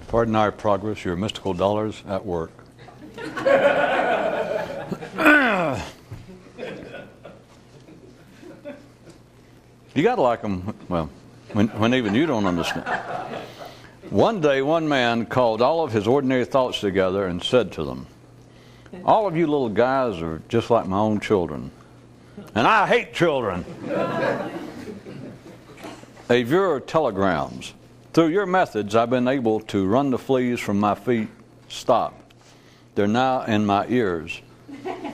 Pardon our progress, your mystical dollars at work. You got to like them, well, when even you don't understand. One day, one man called all of his ordinary thoughts together and said to them, "All of you little guys are just like my own children. And I hate children." A viewer of telegrams. Through your methods, I've been able to run the fleas from my feet. Stop. They're now in my ears.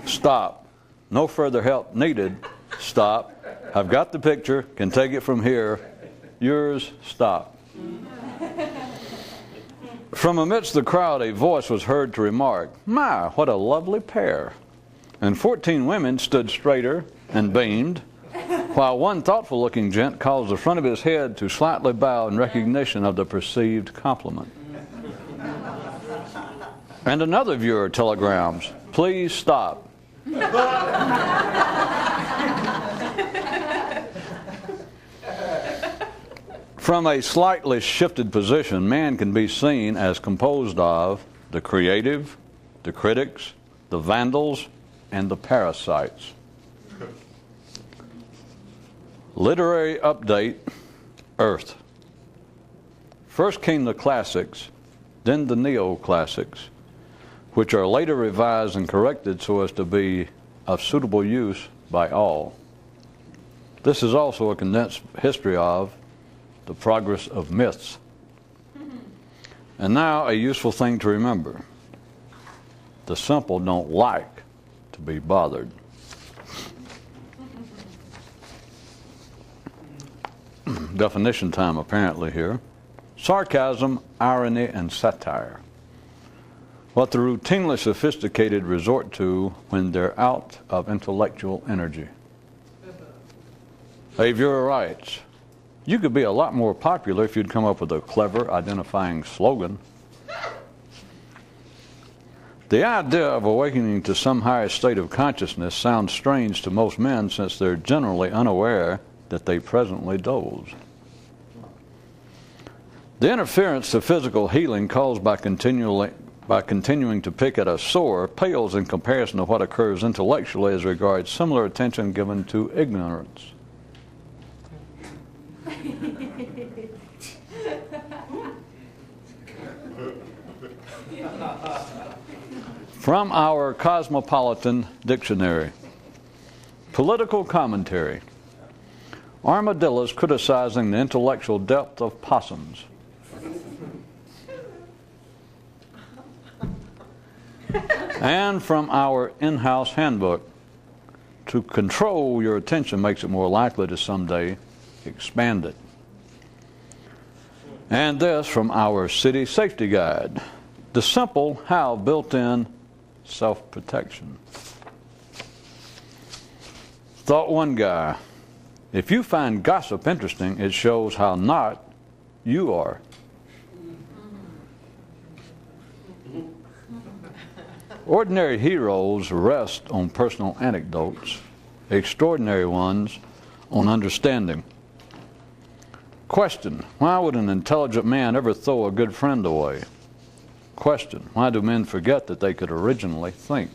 Stop. No further help needed. Stop. I've got the picture. Can take it from here. Yours. Stop. From amidst the crowd, a voice was heard to remark, "My, what a lovely pair." And 14 women stood straighter and beamed, while one thoughtful-looking gent caused the front of his head to slightly bow in recognition of the perceived compliment. And another viewer telegrams, "Please stop." From a slightly shifted position, man can be seen as composed of the creative, the critics, the vandals, and the parasites. Literary update, Earth. First came the classics, then the neoclassics, which are later revised and corrected so as to be of suitable use by all. This is also a condensed history of the progress of myths. And now a useful thing to remember. The simple don't like to be bothered. Definition time apparently here. Sarcasm, irony, and satire. What the routinely sophisticated resort to when they're out of intellectual energy. A viewer writes, "You could be a lot more popular if you'd come up with a clever, identifying slogan." The idea of awakening to some higher state of consciousness sounds strange to most men since they're generally unaware that they presently doze. The interference to physical healing caused by continuing to pick at a sore pales in comparison to what occurs intellectually as regards similar attention given to ignorance. From our Cosmopolitan Dictionary. Political commentary. Armadillos criticizing the intellectual depth of possums. And from our in-house handbook. To control your attention makes it more likely to someday expand it. And this from our city safety guide. The simple how built-in self-protection. Thought one guy, if you find gossip interesting, it shows how not you are. Ordinary heroes rest on personal anecdotes, extraordinary ones on understanding. Question, why would an intelligent man ever throw a good friend away? Question, why do men forget that they could originally think?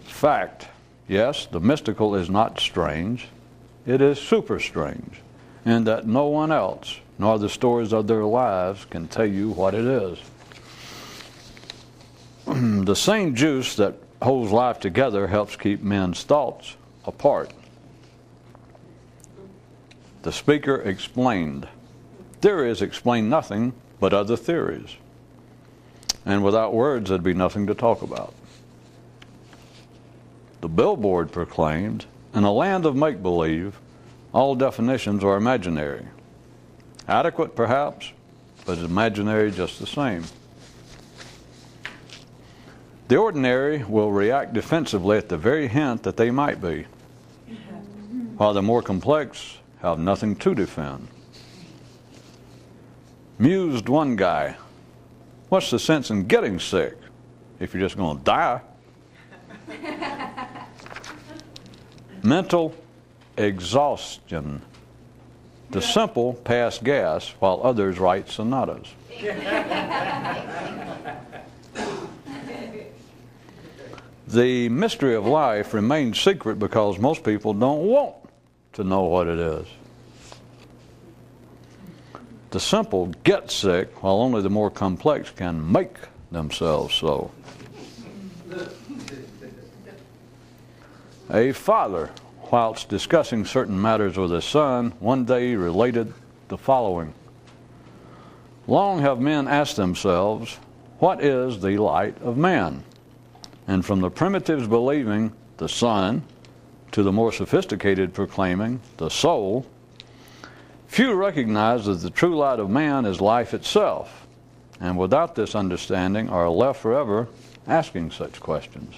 Fact, yes, the mystical is not strange. It is super strange, in that no one else, nor the stories of their lives, can tell you what it is. The same juice that holds life together helps keep men's thoughts apart. The speaker explained. Theories explain nothing but other theories. And without words, there'd be nothing to talk about. The billboard proclaimed, in a land of make-believe, all definitions are imaginary. Adequate, perhaps, but imaginary just the same. The ordinary will react defensively at the very hint that they might be, while the more complex have nothing to defend. Mused one guy, what's the sense in getting sick if you're just going to die? Mental exhaustion. The simple pass gas while others write sonatas. The mystery of life remains secret because most people don't want to know what it is. The simple get sick while only the more complex can make themselves so. A father, whilst discussing certain matters with his son, one day related the following. Long have men asked themselves, what is the light of man? And from the primitives believing the sun to the more sophisticated proclaiming the soul, few recognize that the true light of man is life itself, and without this understanding are left forever asking such questions.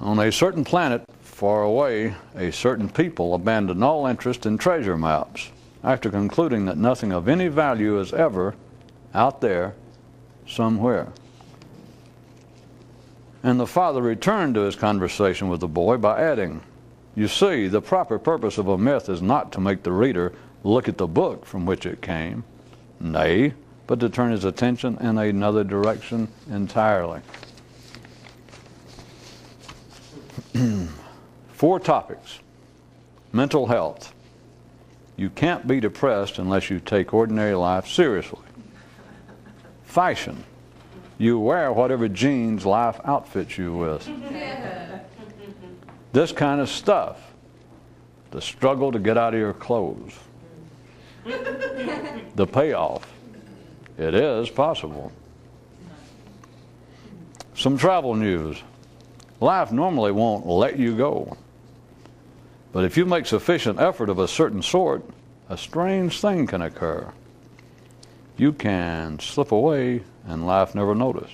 On a certain planet far away, a certain people abandoned all interest in treasure maps after concluding that nothing of any value is ever out there somewhere. And the father returned to his conversation with the boy by adding, you see, the proper purpose of a myth is not to make the reader look at the book from which it came, nay, but to turn his attention in another direction entirely. 4 topics. Mental health. You can't be depressed unless you take ordinary life seriously. Fashion. You wear whatever jeans life outfits you with. This kind of stuff. The struggle to get out of your clothes. The payoff. It is possible. Some travel news. Life normally won't let you go. But if you make sufficient effort of a certain sort, a strange thing can occur. You can slip away and life never notice.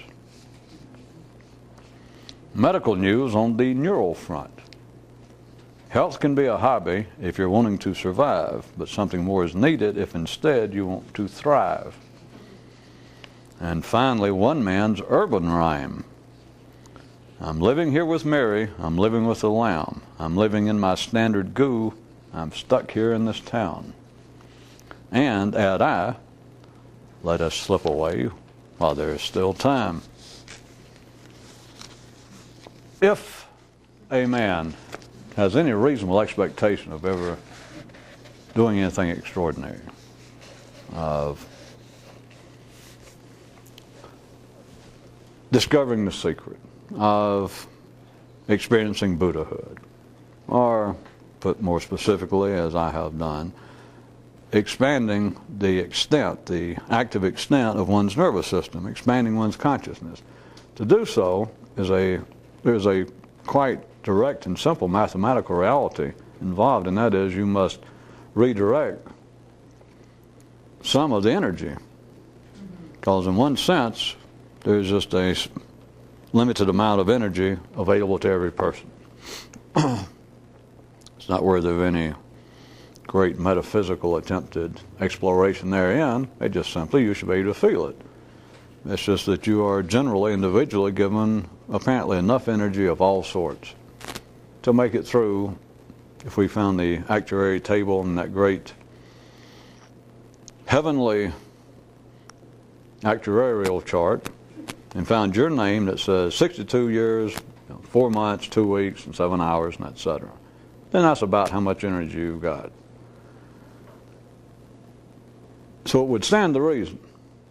Medical news on the neural front. Health can be a hobby if you're wanting to survive, but something more is needed if instead you want to thrive. And finally, one man's urban rhyme. I'm living here with Mary, I'm living with the lamb, I'm living in my standard goo, I'm stuck here in this town. And add I, let us slip away while there is still time. If a man has any reasonable expectation of ever doing anything extraordinary, of discovering the secret, of experiencing Buddhahood, or, put more specifically, as I have done, expanding the extent, the active extent of one's nervous system, expanding one's consciousness. To do so there's a quite direct and simple mathematical reality involved, and that is you must redirect some of the energy. Because in one sense, there's just a limited amount of energy available to every person. It's not worthy of any great metaphysical attempted exploration therein. It just simply, you should be able to feel it. It's just that you are generally, individually given apparently enough energy of all sorts to make it through. If we found the actuary table in that great heavenly actuarial chart and found your name that says 62 years, 4 months, 2 weeks, and 7 hours, and etc., then that's about how much energy you've got. So it would stand to reason,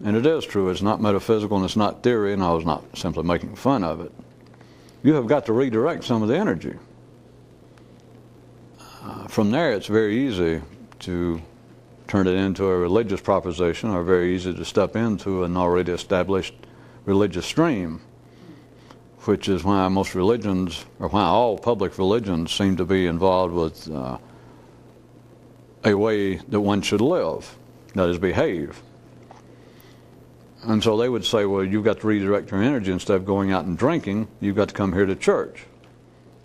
and it is true, it's not metaphysical and it's not theory, and I was not simply making fun of it. You have got to redirect some of the energy. From there, it's very easy to turn it into a religious proposition, or very easy to step into an already established religious stream, which is why most religions, or why all public religions, seem to be involved with a way that one should live, that is, behave. And so they would say, well, you've got to redirect your energy. Instead of going out and drinking, you've got to come here to church.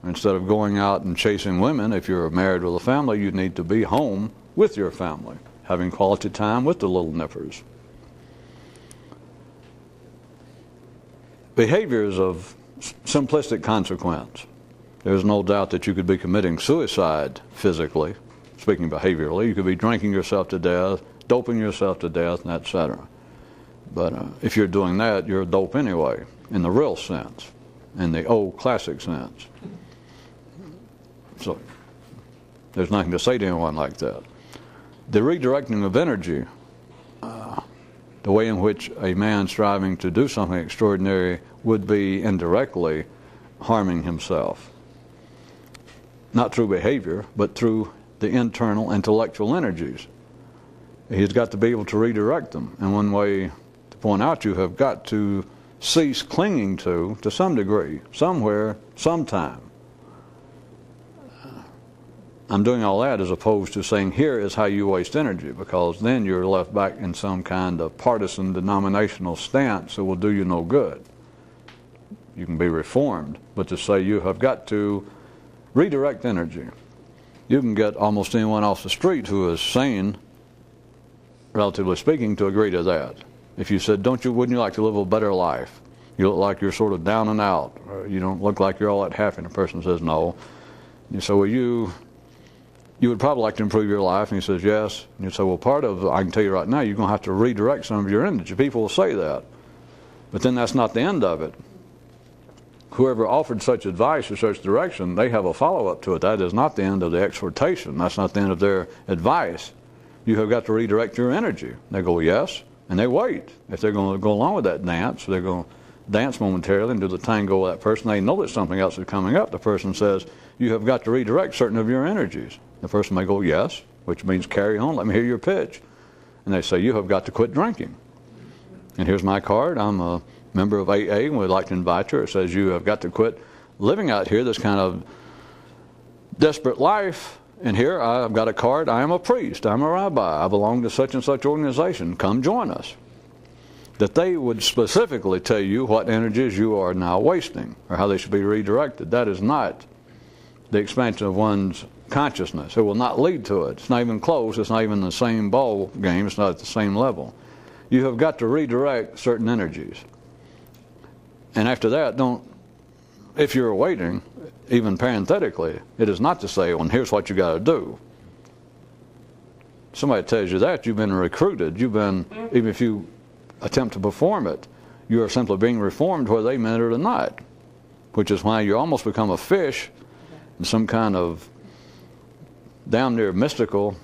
Instead of going out and chasing women, if you're married with a family, you need to be home with your family, having quality time with the little nippers. Behaviors of simplistic consequence. There's no doubt that you could be committing suicide physically speaking behaviorally. You could be drinking yourself to death, doping yourself to death, and etc. But if you're doing that, you're a dope anyway, in the real sense, in the old classic sense. So there's nothing to say to anyone like that. The redirecting of energy, the way in which a man striving to do something extraordinary would be indirectly harming himself. Not through behavior, but through the internal intellectual energies. He's got to be able to redirect them. And one way to point out, you have got to cease clinging to some degree, somewhere, sometime. I'm doing all that as opposed to saying, here is how you waste energy, because then you're left back in some kind of partisan denominational stance that will do you no good. You can be reformed, but to say you have got to redirect energy. You can get almost anyone off the street who is sane, relatively speaking, to agree to that. If you said, wouldn't you like to live a better life? You look like you're sort of down and out, or you don't look like you're all that happy, and the person says no. You say, well, you would probably like to improve your life, and he says yes. And you say, well, part of it, I can tell you right now, you're going to have to redirect some of your energy. People will say that. But then that's not the end of it. Whoever offered such advice or such direction, they have a follow-up to it. That is not the end of the exhortation. That's not the end of their advice. You have got to redirect your energy. They go, yes, and they wait. If they're going to go along with that dance, they're going to dance momentarily and do the tango with that person. They know that something else is coming up. The person says, you have got to redirect certain of your energies. The person may go, yes, which means carry on, let me hear your pitch. And they say, you have got to quit drinking. And here's my card. I'm a member of AA, and we'd like to invite you. It says you have got to quit living out here this kind of desperate life. And here I've got a card. I am a priest. I'm a rabbi. I belong to such and such organization. Come join us. That they would specifically tell you what energies you are now wasting or how they should be redirected. That is not the expansion of one's consciousness. It will not lead to it. It's not even close. It's not even the same ball game. It's not at the same level. You have got to redirect certain energies. And after that, if you're waiting, even parenthetically, it is not to say, well, here's what you got to do. Somebody tells you that, you've been recruited. Even if you attempt to perform it, you are simply being reformed whether they meant it or not, which is why you almost become a fish in some kind of down near mystical,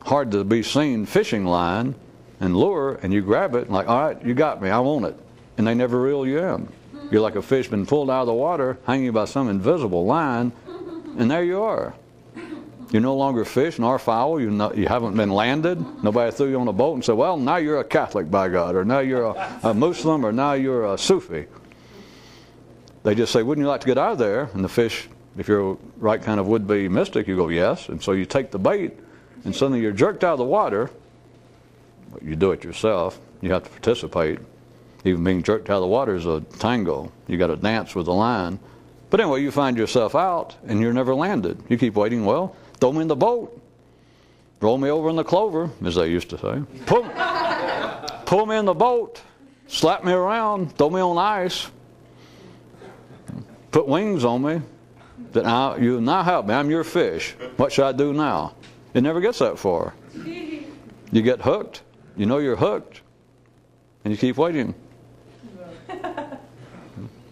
hard to be seen fishing line and lure, and you grab it and like, all right, you got me, I want it. And they never reel you in. You're like a fish been pulled out of the water, hanging by some invisible line, and there you are. You're no longer fish nor fowl. You haven't been landed. Nobody threw you on a boat and said, well, now you're a Catholic, by God, or now you're a Muslim, or now you're a Sufi. They just say, wouldn't you like to get out of there? And the fish, if you're a right kind of would-be mystic, you go, yes. And so you take the bait, and suddenly you're jerked out of the water. You do it yourself. You have to participate. Even being jerked out of the water is a tango. You got to dance with the line. But anyway, you find yourself out, and you're never landed. You keep waiting. Well, throw me in the boat. Roll me over in the clover, as they used to say. Pull me in the boat. Slap me around. Throw me on ice. Put wings on me. You now help me. I'm your fish. What should I do now? It never gets that far. You get hooked. You know you're hooked. And you keep waiting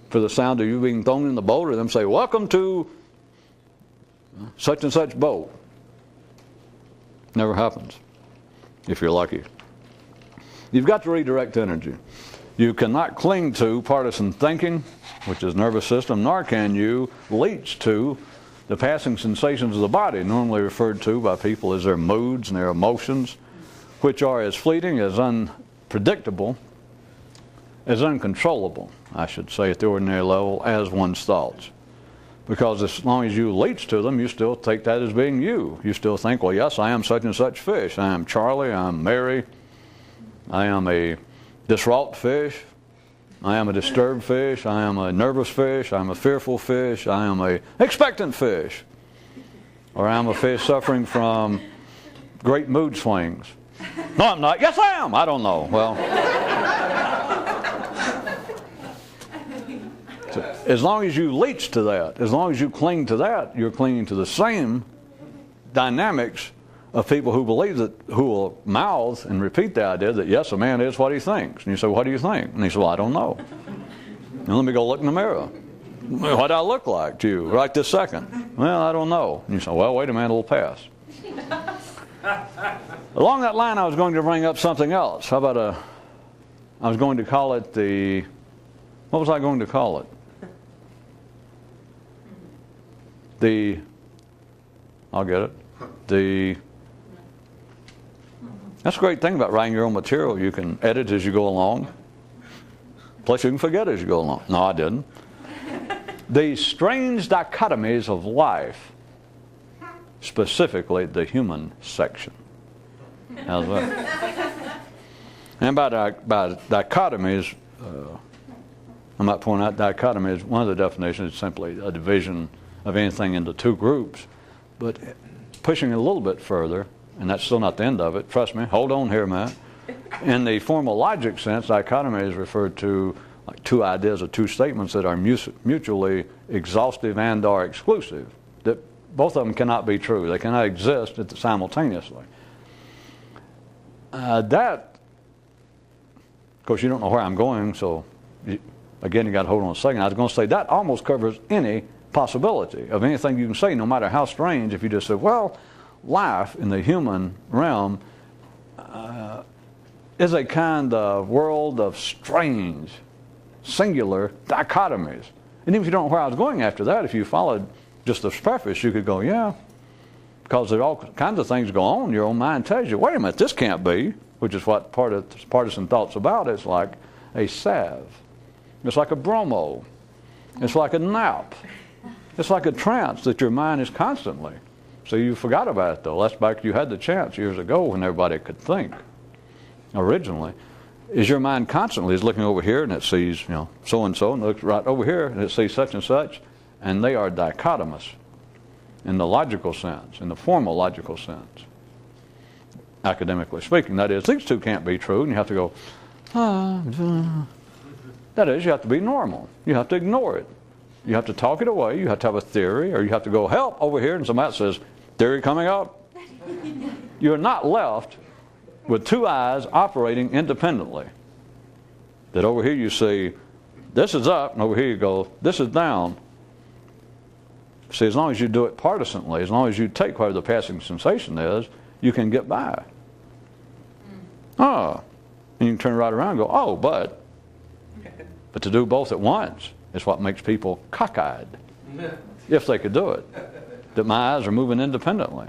for the sound of you being thrown in the boat, or them say, welcome to such and such boat. Never happens, if you're lucky. You've got to redirect energy. You cannot cling to partisan thinking, which is nervous system, nor can you leech to the passing sensations of the body, normally referred to by people as their moods and their emotions, which are as fleeting, as unpredictable, as uncontrollable, I should say, at the ordinary level, as one's thoughts. Because as long as you leech to them, you still take that as being you. You still think, well, yes, I am such and such fish. I am Charlie, I am Mary, I am a distraught fish, I am a disturbed fish, I am a nervous fish, I am a fearful fish, I am a expectant fish, or I am a fish suffering from great mood swings. No, I'm not. Yes, I am. I don't know. Well, so as long as you leech to that, as long as you cling to that, you're clinging to the same dynamics of people who believe that, who will mouth and repeat the idea that, yes, a man is what he thinks. And you say, what do you think? And he said, well, I don't know. And let me go look in the mirror. What do I look like to you right this second? Well, I don't know. And you say, well, wait a minute, it'll pass. Along that line, I was going to bring up something else. How about I was going to call it what was I going to call it? I'll get it. That's a great thing about writing your own material. You can edit as you go along. Plus, you can forget as you go along. No, I didn't. The strange dichotomies of life, specifically the human section. How's that? And by dichotomies, I might point out dichotomy is one of the definitions is simply a division of anything into two groups. But pushing it a little bit further, and that's still not the end of it, trust me, hold on here, Matt. In the formal logic sense, dichotomy is referred to like two ideas or two statements that are mutually exhaustive and are exclusive. That both of them cannot be true. They cannot exist simultaneously. That, of course, you don't know where I'm going, so again, you got to hold on a second. I was going to say that almost covers any possibility of anything you can say, no matter how strange. If you just say, well, life in the human realm is a kind of world of strange, singular dichotomies. And even if you don't know where I was going after that, if you followed just the preface, you could go, yeah, because there are all kinds of things go on. Your own mind tells you, wait a minute, this can't be, which is what partisan thought's about. It's like a salve. It's like a bromo. It's like a nap. It's like a trance that your mind is constantly. So you forgot about it, though. That's back, you had the chance years ago when everybody could think originally. Is your mind constantly is looking over here and it sees, so-and-so, and looks right over here and it sees such and such, and they are dichotomous in the logical sense, in the formal logical sense, academically speaking. That is, these two can't be true, and you have to go, that is, you have to be normal. You have to ignore it. You have to talk it away. You have to have a theory, or you have to go, help, over here, and somebody says, theory coming up. You're not left with two eyes operating independently. That over here you see, this is up, and over here you go, this is down. See, as long as you do it partisanly, as long as you take whatever the passing sensation is, you can get by. Oh, and you can turn right around and go, oh, but to do both at once is what makes people cockeyed, if they could do it. That my eyes are moving independently.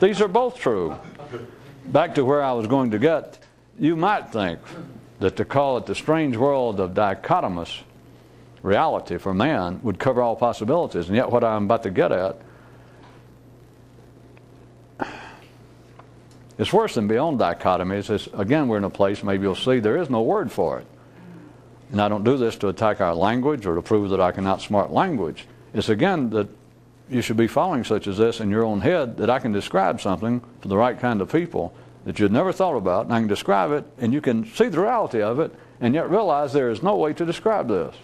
These are both true. Back to where I was going to get, you might think that to call it the strange world of dichotomous reality for man would cover all possibilities, and yet what I'm about to get at is worse than beyond dichotomies. It's, again, we're in a place, maybe you'll see, there is no word for it. And I don't do this to attack our language or to prove that I can outsmart language. It's again that you should be following such as this in your own head, that I can describe something for the right kind of people that you'd never thought about, and I can describe it, and you can see the reality of it, and yet realize there is no way to describe this,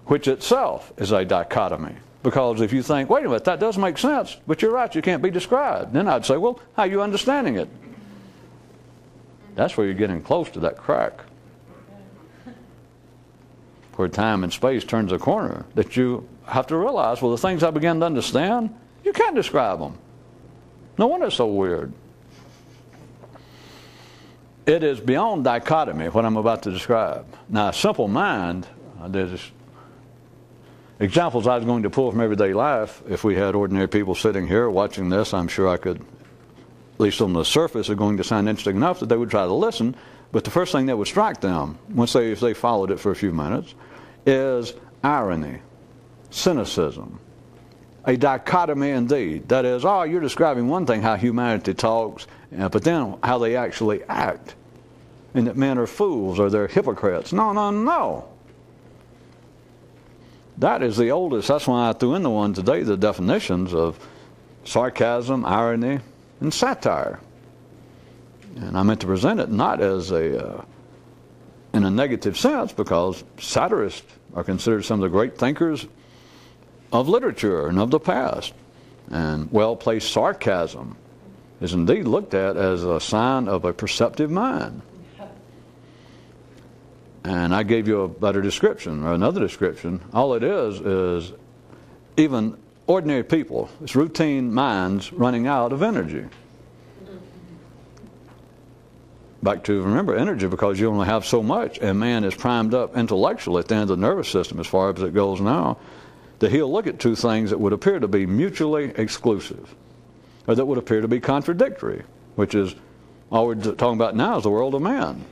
which itself is a dichotomy. Because if you think, wait a minute, that does make sense, but you're right, you can't be described, then I'd say, well, how are you understanding it? That's where you're getting close to that crack, where time and space turns a corner, that you have to realize, well, the things I begin to understand, you can't describe them. No wonder it's so weird. It is beyond dichotomy, what I'm about to describe. Now, a simple mind, there's examples I was going to pull from everyday life. If we had ordinary people sitting here watching this, I'm sure I could, at least on the surface, are going to sound interesting enough that they would try to listen. But the first thing that would strike them, if they followed it for a few minutes, is irony, cynicism, a dichotomy indeed. That is, you're describing one thing, how humanity talks, but then how they actually act, and that men are fools or they're hypocrites. No. That is the oldest. That's why I threw in the one today, the definitions of sarcasm, irony, and satire. And I meant to present it not as in a negative sense, because satirists are considered some of the great thinkers of literature and of the past. And well-placed sarcasm is indeed looked at as a sign of a perceptive mind. And I gave you a better description, or another description. All it is even ordinary people, it's routine minds running out of energy. Back to, remember, energy, because you only have so much, and man is primed up intellectually at the end of the nervous system, as far as it goes now, that he'll look at two things that would appear to be mutually exclusive, or that would appear to be contradictory, which is all we're talking about now is the world of man.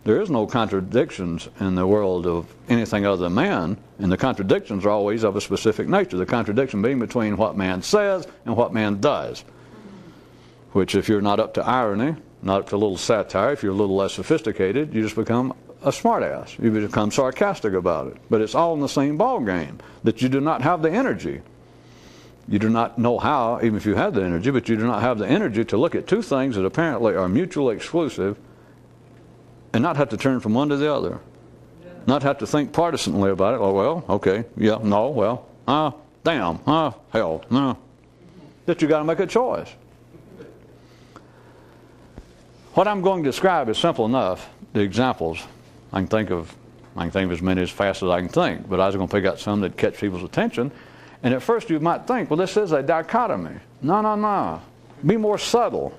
There is no contradictions in the world of anything other than man, and the contradictions are always of a specific nature. The contradiction being between what man says and what man does, which, if you're not up to irony, not up to a little satire, if you're a little less sophisticated, you just become a smartass. You become sarcastic about it. But it's all in the same ball game, that you do not have the energy. You do not know how, even if you have the energy, but you do not have the energy to look at two things that apparently are mutually exclusive and not have to turn from one to the other. Not have to think partisanly about it. Oh, well, okay, yeah, no, well, damn, hell, no. That you got to make a choice. What I'm going to describe is simple enough. The examples, I can think of as many as fast as I can think, but I was going to pick out some that catch people's attention. And at first you might think, well, this is a dichotomy. No. Be more subtle.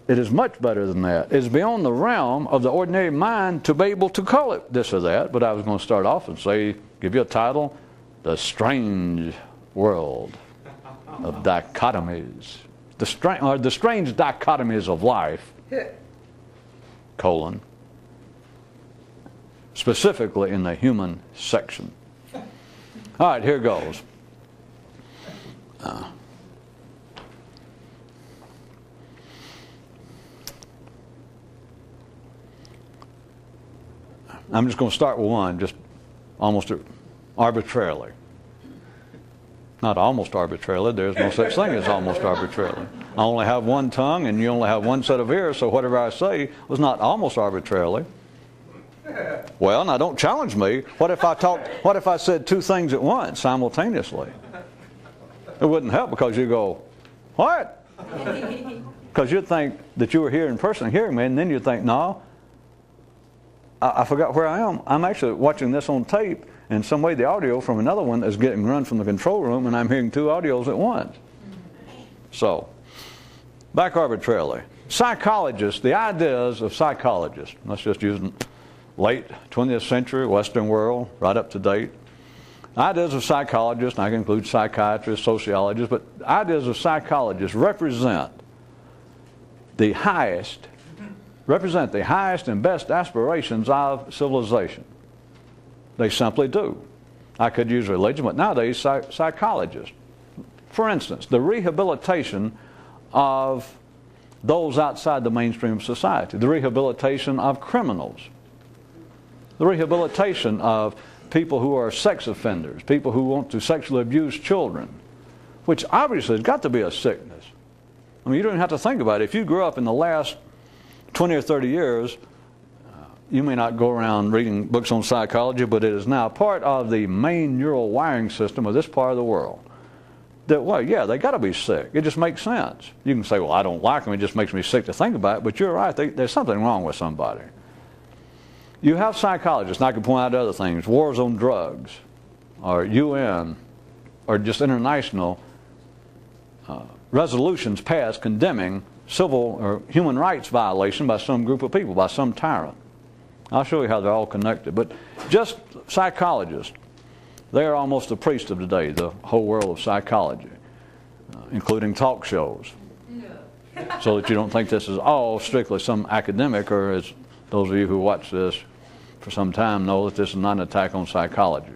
It is much better than that. It's beyond the realm of the ordinary mind to be able to call it this or that, but I was going to start off and say, give you a title, The Strange World of Dichotomies. The strange dichotomies of life, specifically in the human section. All right, here goes. I'm just going to start with one, just almost arbitrarily. Not almost arbitrarily. There's no such thing as almost arbitrarily. I only have one tongue and you only have one set of ears, so whatever I say was not almost arbitrarily. Well, now don't challenge me. What if I said two things at once simultaneously? It wouldn't help, because you go, what? Because you'd think that you were here in person hearing me, and then you'd think, no, I forgot where I am. I'm actually watching this on tape, and some way the audio from another one is getting run from the control room, and I'm hearing two audios at once. So, back arbitrarily. Psychologists, the ideas of psychologists, let's just use late 20th century, Western world, right up to date. Ideas of psychologists, and I can include psychiatrists, sociologists, but ideas of psychologists represent the highest and best aspirations of civilization. They simply do. I could use religion, but nowadays psychologists. For instance, the rehabilitation of those outside the mainstream of society, the rehabilitation of criminals, the rehabilitation of people who are sex offenders, people who want to sexually abuse children, which obviously has got to be a sickness. I mean, you don't even have to think about it. If you grew up in the last 20 or 30 years, you may not go around reading books on psychology, but it is now part of the main neural wiring system of this part of the world. That, well, yeah, they got to be sick. It just makes sense. You can say, well, I don't like them. It just makes me sick to think about it. But you're right. There's something wrong with somebody. You have psychologists, and I can point out other things, wars on drugs, or UN, or just international resolutions passed condemning civil or human rights violation by some group of people, by some tyrant. I'll show you how they're all connected. But just psychologists, they are almost the priest of today, the whole world of psychology, including talk shows. So that you don't think this is all strictly some academic, or as those of you who watch this for some time know that this is not an attack on psychology.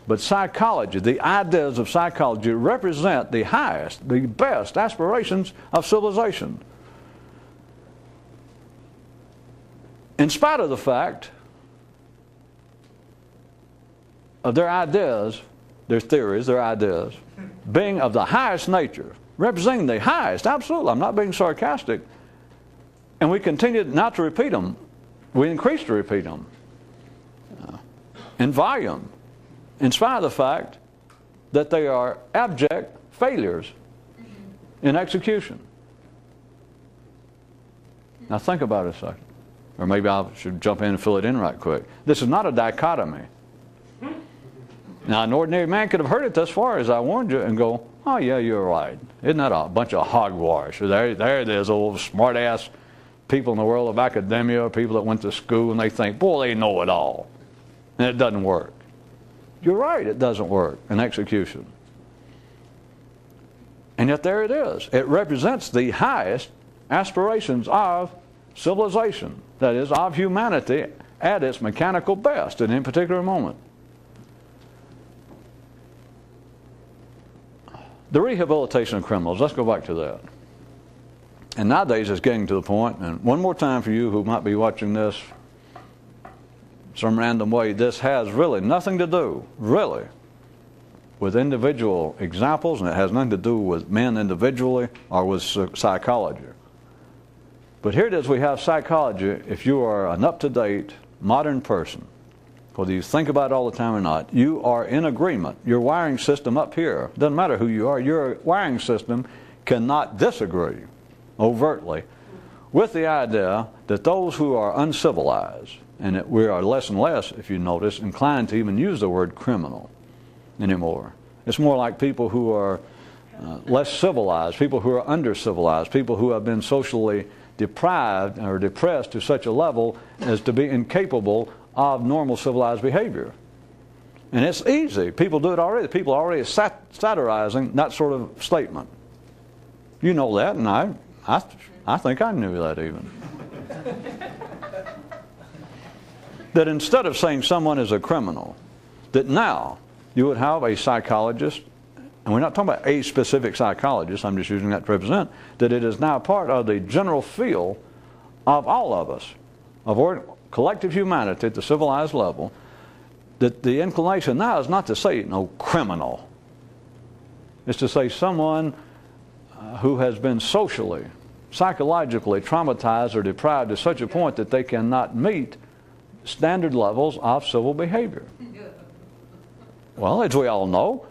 But psychology, the ideas of psychology represent the highest, the best aspirations of civilization. In spite of the fact of their ideas, their theories, their ideas, being of the highest nature, representing the highest, absolutely, I'm not being sarcastic, and we continue not to repeat them. We increase to repeat them in volume, in spite of the fact that they are abject failures in execution. Now think about it a second. Or maybe I should jump in and fill it in right quick. This is not a dichotomy. Now, an ordinary man could have heard it thus far as I warned you and go, oh, yeah, you're right. Isn't that a bunch of hogwash? There it is, old smart-ass people in the world of academia, people that went to school, and they think, boy, they know it all. And it doesn't work. You're right, it doesn't work in execution. And yet there it is. It represents the highest aspirations of civilization, that is, of humanity at its mechanical best in any particular moment. The rehabilitation of criminals, let's go back to that. And nowadays it's getting to the point, and one more time for you who might be watching this some random way, this has really nothing to do, really, with individual examples, and it has nothing to do with men individually or with psychology. But here it is, we have psychology. If you are an up-to-date modern person, whether you think about it all the time or not, you are in agreement. Your wiring system up here, doesn't matter who you are, your wiring system cannot disagree overtly with the idea that those who are uncivilized, and we are less and less, if you notice, inclined to even use the word criminal anymore. It's more like people who are less civilized, people who are under-civilized, people who have been socially deprived or depressed to such a level as to be incapable of normal civilized behavior. And it's easy. People do it already. People are already satirizing that sort of statement. You know that, and I think I knew that even. That instead of saying someone is a criminal, that now you would have a psychologist, and we're not talking about a specific psychologist, I'm just using that to represent, that it is now part of the general feel of all of us, of collective humanity at the civilized level, that the inclination now is not to say no criminal. It's to say someone who has been socially, psychologically traumatized or deprived to such a point that they cannot meet standard levels of civil behavior. Well, as we all know,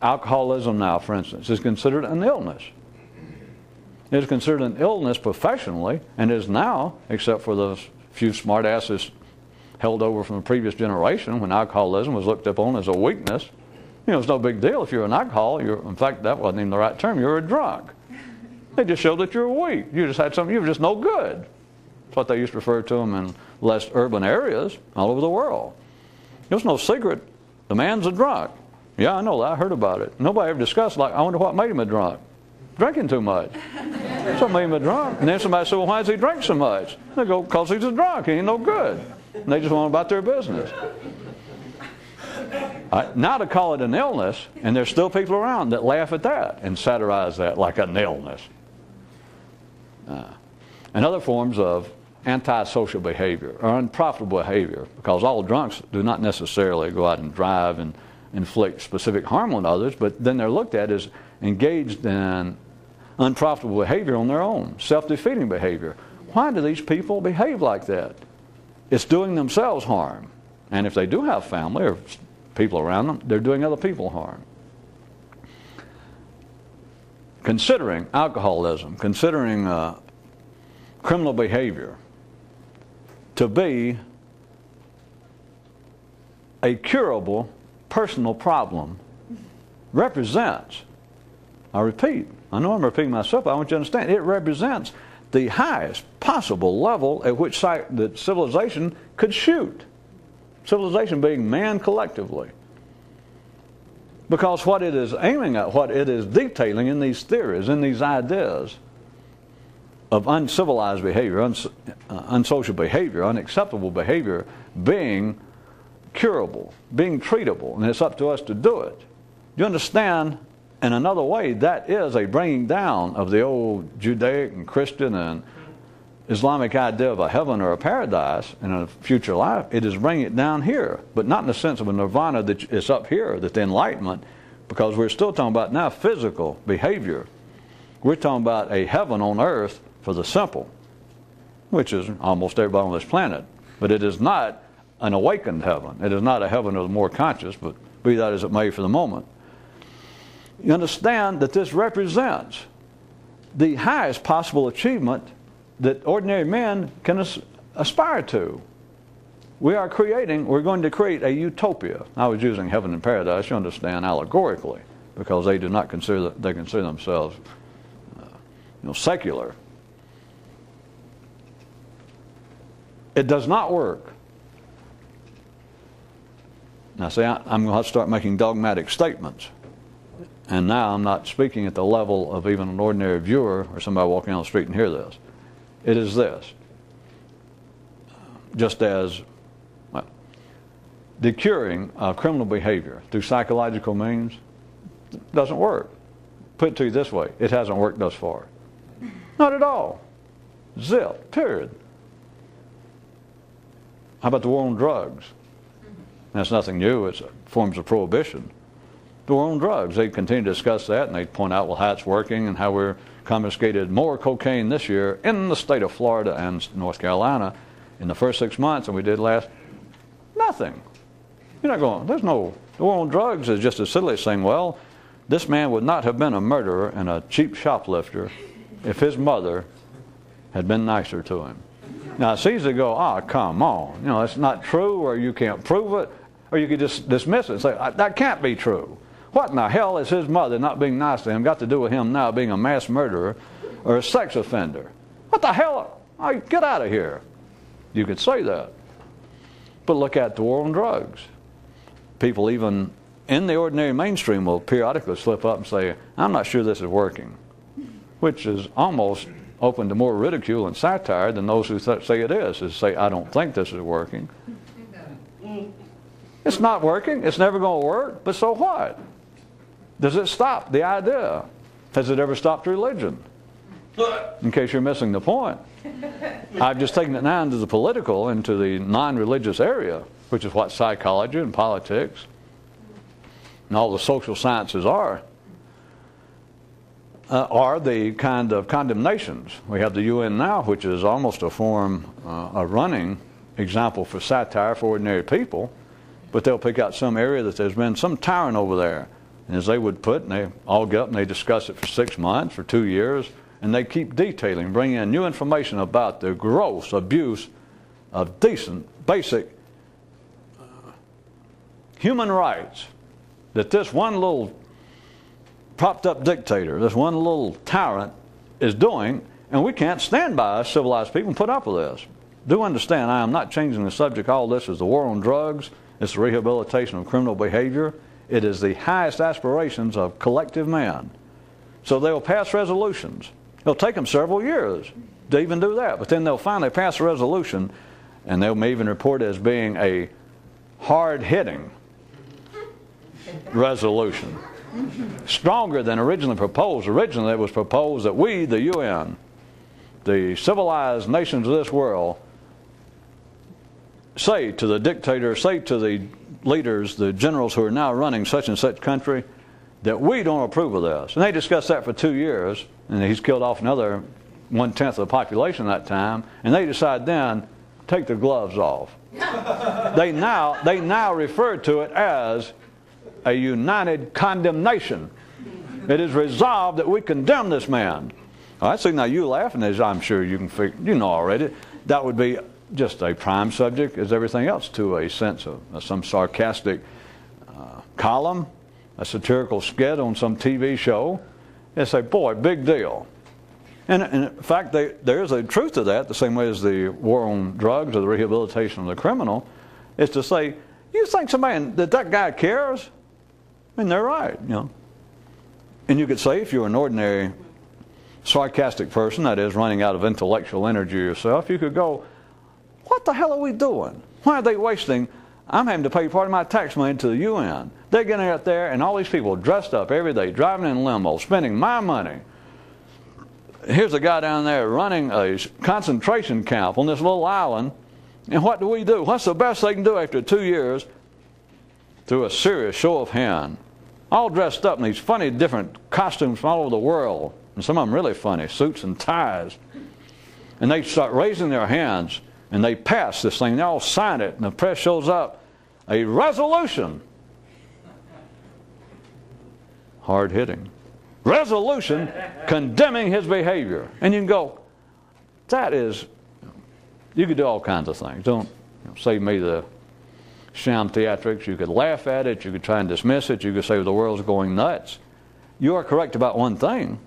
alcoholism now, for instance, is considered an illness. It is considered an illness professionally, and is now, except for the few smartasses held over from the previous generation when alcoholism was looked upon as a weakness. You know, it's no big deal if you're an alcoholic. In fact, that wasn't even the right term. You're a drunk. They just showed that you're weak. You just had something. You were just no good. That's what they used to refer to them in less urban areas all over the world. It was no secret. The man's a drunk. Yeah, I know that. I heard about it. Nobody ever discussed, like, I wonder what made him a drunk. Drinking too much. That's what made him a drunk. And then somebody said, well, why does he drink so much? They go, because he's a drunk. He ain't no good. And they just went about their business. Now to call it an illness, and there's still people around that laugh at that and satirize that like an illness. And other forms of antisocial behavior or unprofitable behavior, because all drunks do not necessarily go out and drive and inflict specific harm on others, but then they're looked at as engaged in unprofitable behavior on their own, self-defeating behavior. Why do these people behave like that? It's doing themselves harm. And if they do have family or people around them, they're doing other people harm. Considering alcoholism, considering criminal behavior to be a curable personal problem represents, I repeat, I know I'm repeating myself, but I want you to understand, it represents the highest possible level at which that civilization could shoot. Civilization being man collectively. Because what it is aiming at, what it is detailing in these theories, in these ideas of uncivilized behavior, unsocial behavior, unacceptable behavior being curable, being treatable, and it's up to us to do it. You understand, in another way, that is a bringing down of the old Judaic and Christian and Islamic idea of a heaven or a paradise in a future life. It is bringing it down here, but not in the sense of a nirvana that is up here, that the enlightenment, because we're still talking about now physical behavior. We're talking about a heaven on earth for the simple, which is almost everybody on this planet. But it is not an awakened heaven. It is not a heaven of the more conscious, but be that as it may for the moment. You understand that this represents the highest possible achievement that ordinary men can aspire to. We're going to create a utopia. I was using heaven and paradise, you understand, allegorically, because they do not consider themselves secular. It does not work. Now see, I'm going to have to start making dogmatic statements. And now I'm not speaking at the level of even an ordinary viewer or somebody walking down the street and hear this. It is this. Just as the curing of criminal behavior through psychological means doesn't work. Put it to you this way, it hasn't worked thus far. Not at all. Zip, period. How about the war on drugs? That's nothing new, it's forms of prohibition. The war on drugs, they continue to discuss that, and they point out, well, how it's working and how we're confiscated more cocaine this year in the state of Florida and North Carolina in the first 6 months than we did last. Nothing. You're not going, the war on drugs is just as silly as saying, well, this man would not have been a murderer and a cheap shoplifter if his mother had been nicer to him. Now, it's easy to go, come on. It's not true, or you can't prove it, or you could just dismiss it and say, that can't be true. What in the hell is his mother not being nice to him got to do with him now being a mass murderer or a sex offender? What the hell? Get out of here. You could say that. But look at the war on drugs. People even in the ordinary mainstream will periodically slip up and say, I'm not sure this is working, which is almost open to more ridicule and satire than those who say it is say, I don't think this is working. It's not working. It's never going to work. But so what? Does it stop the idea? Has it ever stopped religion? In case you're missing the point. I've just taken it now into the political, into the non-religious area, which is what psychology and politics and all the social sciences are the kind of condemnations. We have the UN now, which is almost a running example for satire for ordinary people, but they'll pick out some area that there's been some tyrant over there. And as they would put, and they all get up and they discuss it for 6 months, for 2 years, and they keep detailing, bringing in new information about the gross abuse of decent, basic human rights that this one little propped up dictator, this one little tyrant is doing, and we can't stand by us civilized people and put up with this. Do understand, I am not changing the subject. All this is the war on drugs. It's the rehabilitation of criminal behavior. It is the highest aspirations of collective man. So they'll pass resolutions. It'll take them several years to even do that, but then they'll finally pass a resolution, and they'll even report it as being a hard-hitting resolution. Stronger than originally proposed. Originally it was proposed that we, the UN, the civilized nations of this world, say to the dictator, say to the leaders, the generals who are now running such and such country, that we don't approve of this. And they discussed that for 2 years, and he's killed off another 1/10 of the population that time, and they decide then, take the gloves off. They now refer to it as a united condemnation. It is resolved that we condemn this man. All right, so now you laughing, as I'm sure you can figure, you know already, that would be just a prime subject as everything else to a sense of some sarcastic column, a satirical skit on some TV show. They say, boy, big deal. And in fact, there is a truth to that, the same way as the war on drugs or the rehabilitation of the criminal, is to say, you think that guy cares? And they're right, And you could say, if you're an ordinary sarcastic person, that is, running out of intellectual energy yourself, you could go, what the hell are we doing? Why are they wasting? I'm having to pay part of my tax money to the UN. They're getting out there, and all these people dressed up every day, driving in limos, spending my money. Here's a guy down there running a concentration camp on this little island, and what do we do? What's the best they can do after 2 years? Through a serious show of hand, all dressed up in these funny different costumes from all over the world, and some of them really funny, suits and ties. And they start raising their hands, and they pass this thing. They all sign it, and the press shows up a resolution. hard-hitting. Resolution condemning his behavior. And you can go, that is, you could do all kinds of things. Don't save me the sham theatrics. You could laugh at it. You could try and dismiss it. You could say the world's going nuts. You are correct about one thing.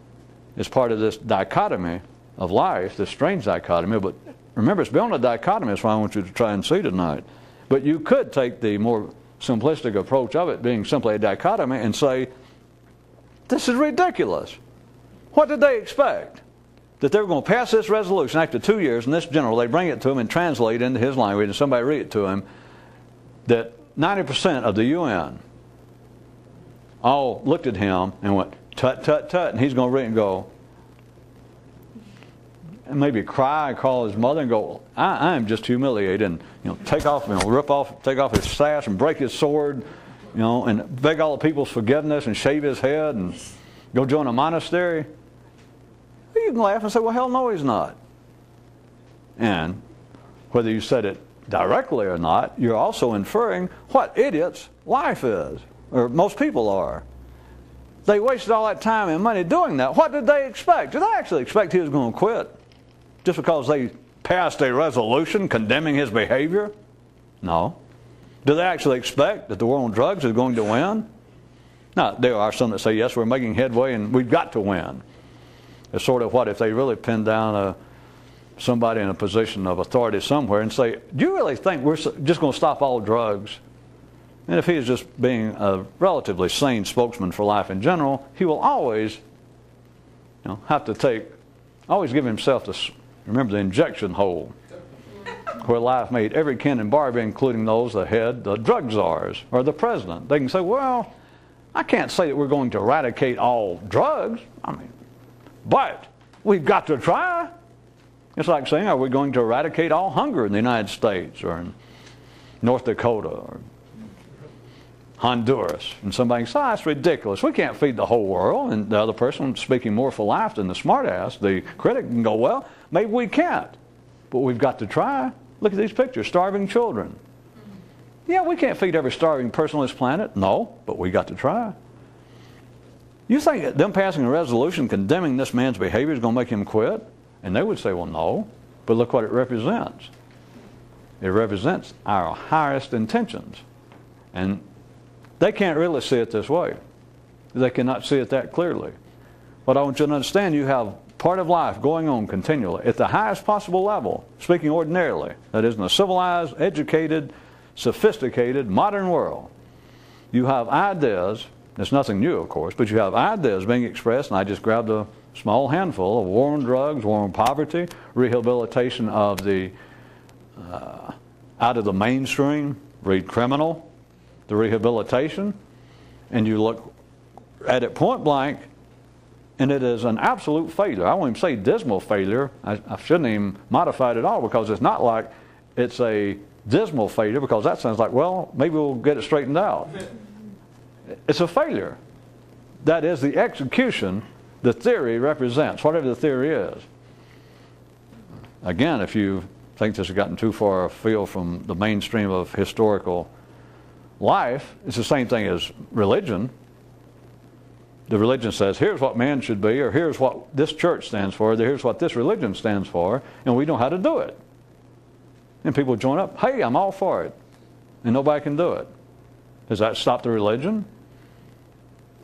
It's part of this dichotomy of life, this strange dichotomy. But remember, it's beyond a dichotomy. That's why I want you to try and see tonight. But you could take the more simplistic approach of it being simply a dichotomy and say, this is ridiculous. What did they expect? That they were going to pass this resolution after 2 years, and this general, they bring it to him and translate it into his language, and somebody read it to him, that 90% of the UN all looked at him and went, tut, tut, tut, and he's going to read it and go, and maybe cry and call his mother and go, I am just humiliated, and take off, take off his sash and break his sword, and beg all the people's forgiveness and shave his head and go join a monastery. You can laugh and say, well, hell no, he's not. And whether you said it directly or not, you're also inferring what idiots life is, or most people are. They wasted all that time and money doing that. What did they expect? Did they actually expect he was going to quit just because they passed a resolution condemning his behavior? No. Do they actually expect that the war on drugs is going to win? Now, there are some that say, yes, we're making headway and we've got to win. It's sort of what if they really pin down somebody in a position of authority somewhere and say, do you really think we're just going to stop all drugs? And if he is just being a relatively sane spokesman for life in general, he will always have to always give himself this, remember, the injection hole, where life made every Ken and Barbie, including those that had the drug czars or the president. They can say, well, I can't say that we're going to eradicate all drugs. But we've got to try. It's like saying, are we going to eradicate all hunger in the United States or in North Dakota or Honduras? And somebody says, that's ridiculous. We can't feed the whole world. And the other person, speaking more for life than the smartass, the critic, can go, well, maybe we can't. But we've got to try. Look at these pictures, starving children. Yeah, we can't feed every starving person on this planet. No, but we got to try. You think them passing a resolution condemning this man's behavior is going to make him quit? And they would say, well, no. But look what it represents. It represents our highest intentions. And they can't really see it this way. They cannot see it that clearly. But I want you to understand, you have part of life going on continually at the highest possible level, speaking ordinarily. That is, in a civilized, educated, sophisticated, modern world. You have ideas. It's nothing new, of course, but you have ideas being expressed, and I just grabbed a small handful of war on drugs, war on poverty, rehabilitation of the out of the mainstream, read criminal, the rehabilitation, and you look at it point blank, and it is an absolute failure. I won't even say dismal failure. I shouldn't even modify it at all, because it's not like it's a dismal failure, because that sounds like, well, maybe we'll get it straightened out. It's a failure. That is the execution the theory represents, whatever the theory is. Again, if you think this has gotten too far afield from the mainstream of historical life, it's the same thing as religion. The religion says, here's what man should be, or here's what this church stands for, or here's what this religion stands for, and we know how to do it. And people join up, hey, I'm all for it. And nobody can do it. Does that stop the religion?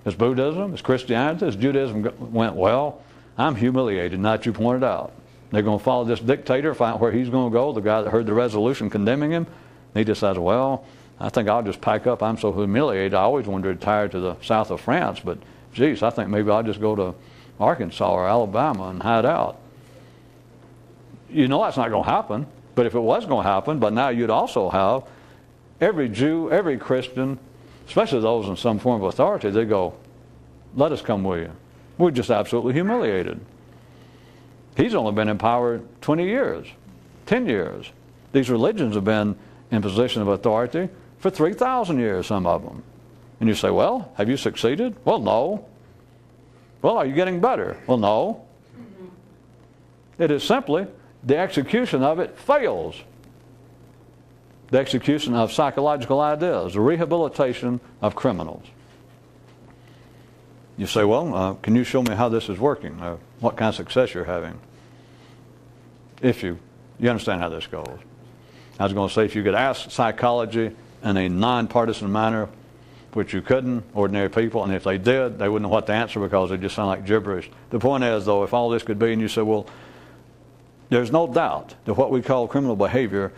As Buddhism, as Christianity, as Judaism went, well, I'm humiliated, now that you pointed out. They're going to follow this dictator, find where he's going to go, the guy that heard the resolution condemning him. He decides, well, I think I'll just pack up. I'm so humiliated. I always wanted to retire to the south of France, but geez, I think maybe I'll just go to Arkansas or Alabama and hide out. You know that's not going to happen. But if it was going to happen, but now you'd also have every Jew, every Christian, especially those in some form of authority, they go, let us come with you. We're just absolutely humiliated. He's only been in power 20 years, 10 years. These religions have been in position of authority for 3,000 years, some of them. And you say, well, have you succeeded? Well, no. Well, are you getting better? Well, no. It is simply the execution of it fails. The execution of psychological ideas, the rehabilitation of criminals. You say, well, can you show me how this is working? What kind of success you're having? If you understand how this goes. I was going to say, if you could ask psychology in a nonpartisan manner, which you couldn't, ordinary people, and if they did, they wouldn't know what to answer because they just sound like gibberish. The point is, though, if all this could be, and you say, well, there's no doubt that what we call criminal behavior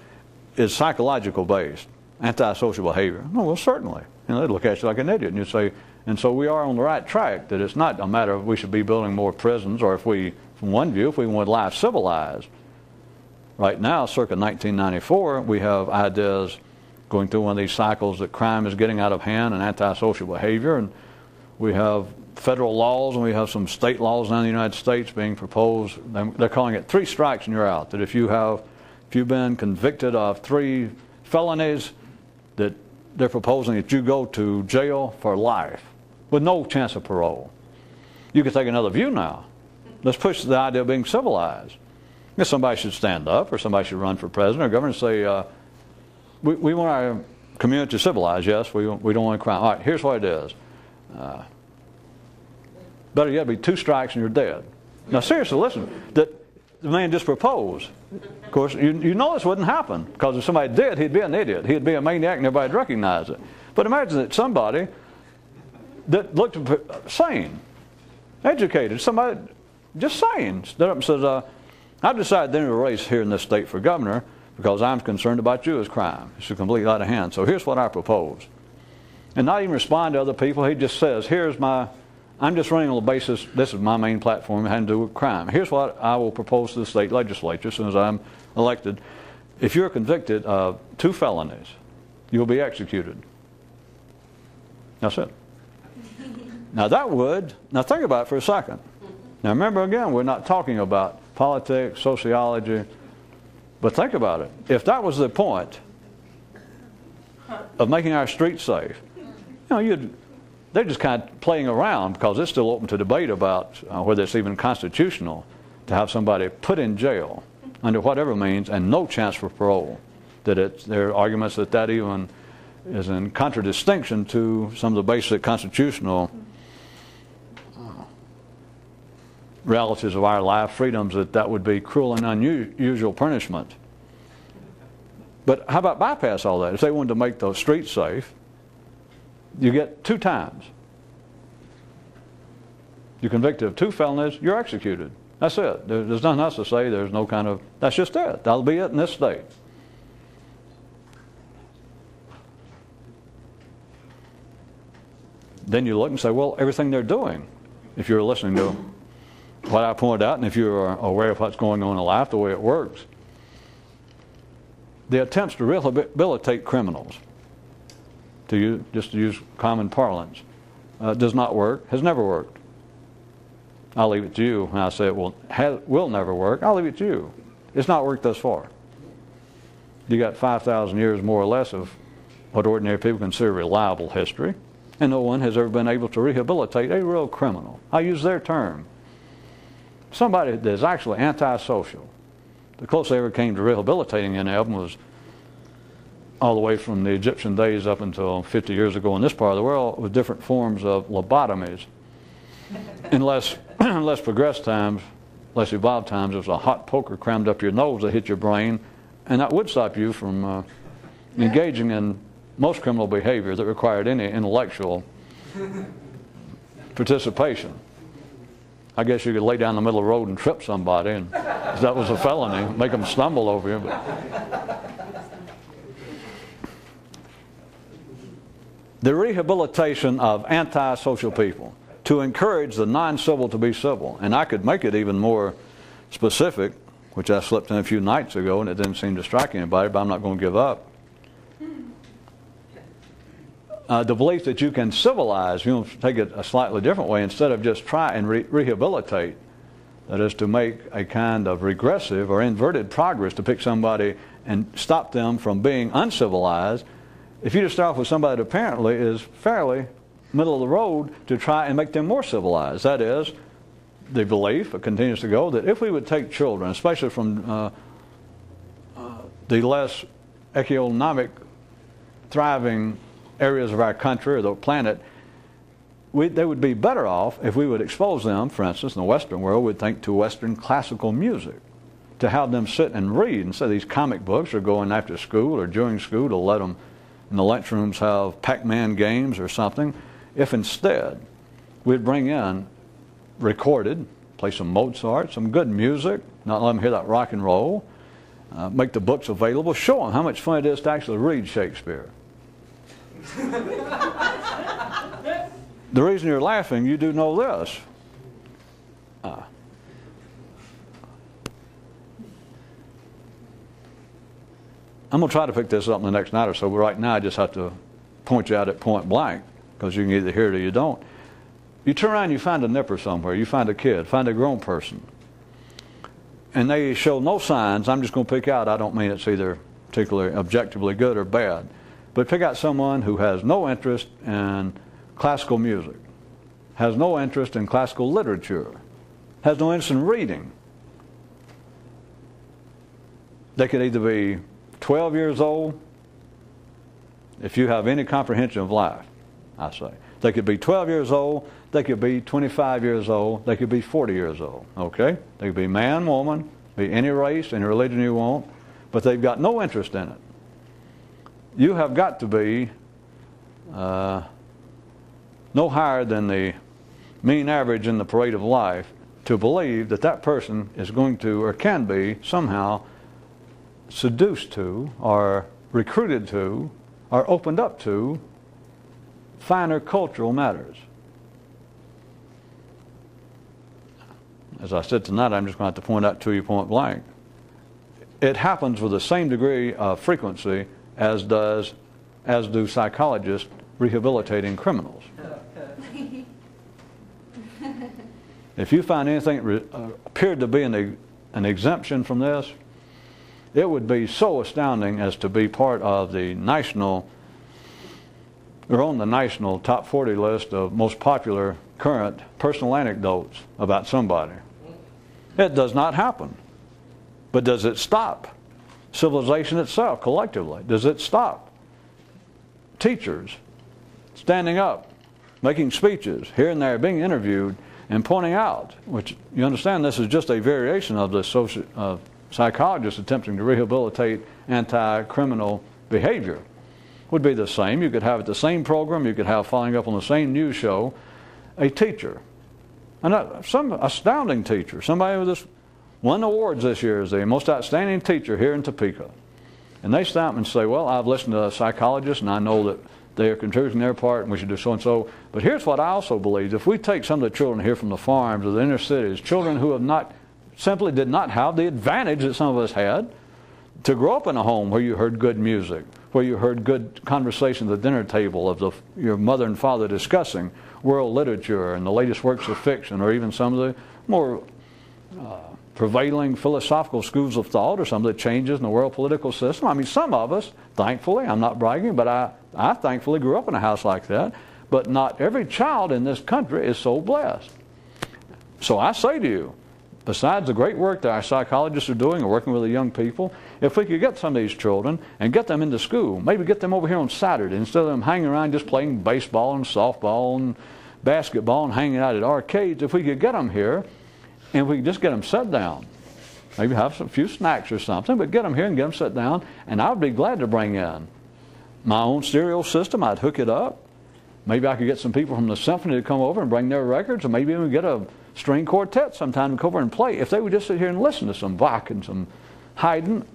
is psychological based, antisocial behavior. No, well, certainly. And they'd look at you like an idiot, and you'd say, and so we are on the right track, that it's not a matter of we should be building more prisons, or if we, from one view, if we want life civilized. Right now, circa 1994, we have ideas going through one of these cycles that crime is getting out of hand and antisocial behavior, and we have federal laws and we have some state laws now in the United States being proposed. They're calling it 3 strikes and you're out. That if you've been convicted of 3 felonies, that they're proposing that you go to jail for life with no chance of parole. You could take another view now. Let's push the idea of being civilized. If somebody should stand up, or somebody should run for president or governor and say, we want our community civilized, yes, we don't want crime. All right, here's what it is. Better yet, be 2 strikes and you're dead. Now, seriously, listen, that the man just proposed. Of course, you know this wouldn't happen, because if somebody did, he'd be an idiot. He'd be a maniac and everybody'd recognize it. But imagine that somebody that looked sane, educated, somebody just sane, stood up and says, I've decided to enter a race here in this state for governor because I'm concerned about you as crime. It's completely out of hand. So here's what I propose. And not even respond to other people. He just says, I'm just running on the basis, this is my main platform, it had to do with crime. Here's what I will propose to the state legislature as soon as I'm elected. If you're convicted of 2 felonies, you'll be executed. That's it. Now think about it for a second. Now remember again, we're not talking about politics, sociology, but think about it. If that was the point of making our streets safe, they're just kind of playing around, because it's still open to debate about whether it's even constitutional to have somebody put in jail under whatever means and no chance for parole. There are arguments that even is in contradistinction to some of the basic constitutional realities of our life, freedoms, that would be cruel and unusual punishment. But how about bypass all that? If they wanted to make those streets safe, you get 2 times. You're convicted of 2 felonies, you're executed. That's it. There's nothing else to say. There's no kind of, that's just it. That'll be it in this state. Then you look and say, well, everything they're doing, if you're listening to what I pointed out, and if you're aware of what's going on in life, the way it works, the attempts to rehabilitate criminals, just to use common parlance, does not work, has never worked. I'll leave it to you. When I say it will never work, I'll leave it to you. It's not worked thus far. You got 5,000 years more or less of what ordinary people consider reliable history, and no one has ever been able to rehabilitate a real criminal. I use their term. Somebody that is actually antisocial. The closest they ever came to rehabilitating any of them was all the way from the Egyptian days up until 50 years ago in this part of the world, with different forms of lobotomies. In less progressed times, less evolved times, there was a hot poker crammed up your nose that hit your brain, and that would stop you from engaging in most criminal behavior that required any intellectual participation. I guess you could lay down in the middle of the road and trip somebody, and if that was a felony, make them stumble over you. The rehabilitation of antisocial people, to encourage the non-civil to be civil. And I could make it even more specific, which I slipped in a few nights ago, and it didn't seem to strike anybody, but I'm not going to give up. The belief that you can civilize, take it a slightly different way, instead of just try and rehabilitate, that is to make a kind of regressive or inverted progress to pick somebody and stop them from being uncivilized. If you just start off with somebody that apparently is fairly middle of the road, to try and make them more civilized. That is, the belief, it continues to go, that if we would take children, especially from the less economic thriving areas of our country or the planet, they would be better off if we would expose them, for instance, in the Western world, we'd think to Western classical music, to have them sit and read instead of these comic books or going after school or during school to let them in the lunchrooms have Pac-Man games or something. If instead we'd bring in recorded, play some Mozart, some good music, not let them hear that rock and roll, make the books available, show them how much fun it is to actually read Shakespeare. The reason you're laughing, you do know this. I'm going to try to pick this up in the next night or so, but right now I just have to point you out at point blank, because you can either hear it or you don't. You turn around, you find a nipper somewhere, you find a kid, find a grown person, and they show no signs. I'm just going to pick out, I don't mean it's either particularly objectively good or bad, but pick out someone who has no interest in classical music, has no interest in classical literature, has no interest in reading. They could either be 12 years old, if you have any comprehension of life, I say. They could be 12 years old, they could be 25 years old, they could be 40 years old, okay? They could be man, woman, be any race, any religion you want, but they've got no interest in it. You have got to be no higher than the mean average in the parade of life to believe that that person is going to or can be somehow seduced to or recruited to or opened up to finer cultural matters. As I said tonight, I'm just going to have to point out to you point blank. It happens with the same degree of frequency as do psychologists rehabilitating criminals. If you find anything that appeared to be an exemption from this, it would be so astounding as to be part of the national, or on the national top 40 list of most popular current personal anecdotes about somebody. It does not happen. But does it stop civilization itself collectively? Does it stop teachers standing up, making speeches here and there, being interviewed, and pointing out, which you understand this is just a variation of the psychologists attempting to rehabilitate anti-criminal behavior. Would be the same. You could have it the same program, you could have following up on the same news show, a teacher, and some astounding teacher, somebody who won awards this year as the most outstanding teacher here in Topeka. And they stop and say, well, I've listened to psychologists and I know that they are contributing their part and we should do so and so. But here's what I also believe. If we take some of the children here from the farms or the inner cities, children who have simply did not have the advantage that some of us had to grow up in a home where you heard good music, where you heard good conversations at the dinner table of your mother and father discussing world literature and the latest works of fiction, or even some of the more prevailing philosophical schools of thought, or some of the changes in the world political system. I mean, some of us, thankfully, I'm not bragging, but I thankfully grew up in a house like that. But not every child in this country is so blessed. So I say to you, besides the great work that our psychologists are doing and working with the young people, if we could get some of these children and get them into school, maybe get them over here on Saturday instead of them hanging around just playing baseball and softball and basketball and hanging out at arcades, if we could get them here and we could just get them set down, maybe have a few snacks or something, but get them here and get them set down, and I would be glad to bring in my own stereo system. I'd hook it up. Maybe I could get some people from the symphony to come over and bring their records, or maybe even get a string quartet sometime to come over and play. If they would just sit here and listen to some Bach and some Haydn,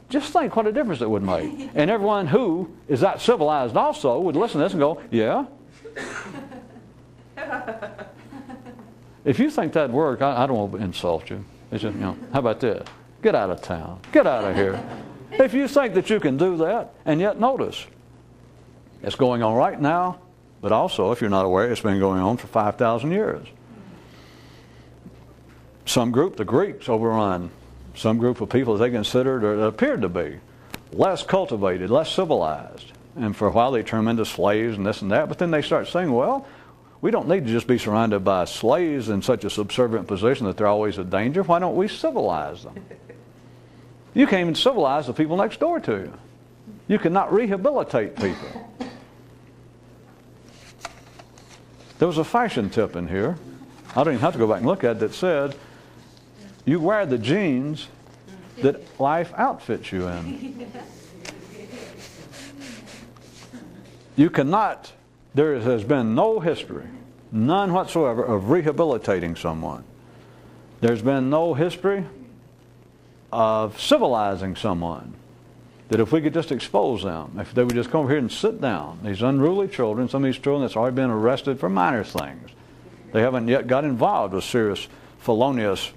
just think what a difference it would make. And everyone who is that civilized also would listen to this and go, yeah. If you think that'd work, I don't want to insult you. It's just, how about this? Get out of town. Get out of here. If you think that you can do that, and yet notice, it's going on right now, but also, if you're not aware, it's been going on for 5,000 years. Some group, the Greeks, overrun some group of people that they considered, or that appeared to be, less cultivated, less civilized. And for a while they turned them into slaves and this and that, but then they start saying, well, we don't need to just be surrounded by slaves in such a subservient position that they're always a danger. Why don't we civilize them? You can't even civilize the people next door to you. You cannot rehabilitate people. There was a fashion tip in here. I don't even have to go back and look at it, that said, you wear the jeans that life outfits you in. You cannot, there has been no history, none whatsoever, of rehabilitating someone. There's been no history of civilizing someone. That if we could just expose them, if they would just come over here and sit down, these unruly children, some of these children that's already been arrested for minor things. They haven't yet got involved with serious felonious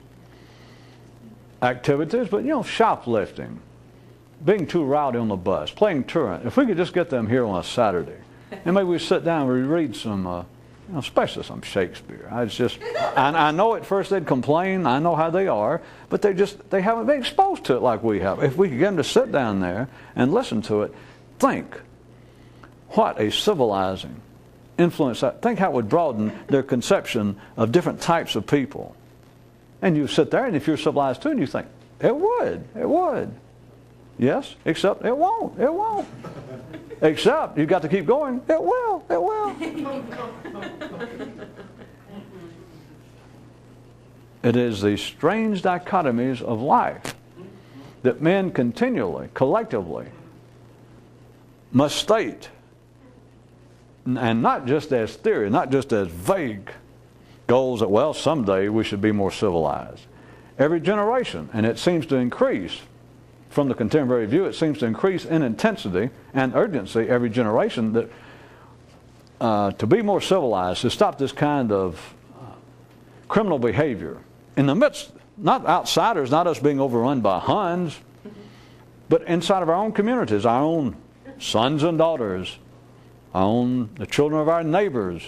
activities, but shoplifting, being too rowdy on the bus, playing truant. If we could just get them here on a Saturday, and maybe we sit down and we read some, especially some Shakespeare. I know at first they'd complain. I know how they are, but they haven't been exposed to it like we have. If we could get them to sit down there and listen to it, think what a civilizing influence. Think how it would broaden their conception of different types of people. And you sit there, and if you're civilized too, and you think, it would. Yes, except it won't. Except you've got to keep going. It will. It is these strange dichotomies of life that men continually, collectively, must state, and not just as theory, not just as vague goals that, well, someday we should be more civilized. Every generation, and it seems to increase, from the contemporary view, it seems to increase in intensity and urgency every generation, that to be more civilized, to stop this kind of criminal behavior in the midst, not outsiders, not us being overrun by Huns, but inside of our own communities, our own sons and daughters, the children of our neighbors.